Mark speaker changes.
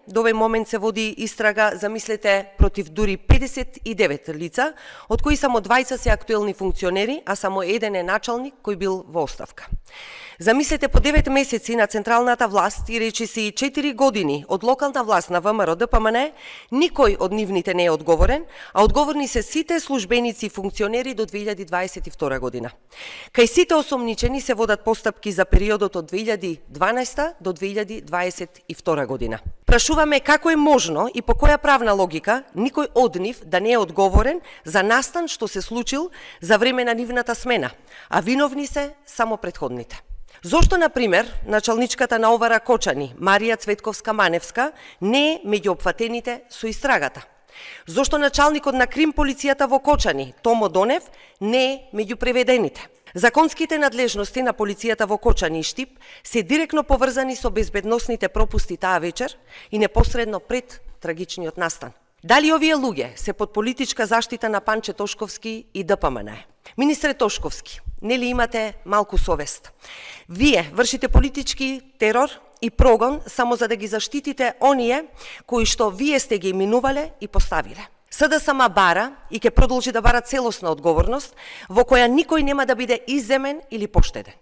Speaker 1: до овој момент се води истрага, замислете, против дури 59 лица, од кои само 20 се актуелни функционери, а само еден е началник кој бил во оставка. Замислете, по 9 месеци на централната власт и речиси 4 години од локална власт на ВМРО ДПМН, никој од нивните не е одговорен, а одговорни се сите службеници и функционери до 2022 година. Кај сите осомничени се водат постапки за периодот од 2012 до 2022 година. Прашуваме како е можно и по која правна логика никој од нив да не е одговорен за настан што се случил за време на нивната смена, а виновни се само претходните. Зошто, например, началничката на ОВР Кочани, Марија Цветковска-Маневска, не е меѓу опфатените со истрагата? Зошто началникот на Крим полицијата во Кочани, Томо Донев, не е меѓу преведените? Законските надлежности на полицијата во Кочани и Штип се директно поврзани со безбедносните пропусти таа вечер и непосредно пред трагичниот настан. Дали овие луѓе се под политичка заштита на Панче Тошковски и ДПМН? Министре Тошковски, нели имате малку совест? Вие вршите политички терор и прогон само за да ги заштитите оние кои што вие сте ги минувале и поставиле. СДСМ бара и ќе продолжи да бара целосна одговорност во која никој нема да биде изземен или поштеден.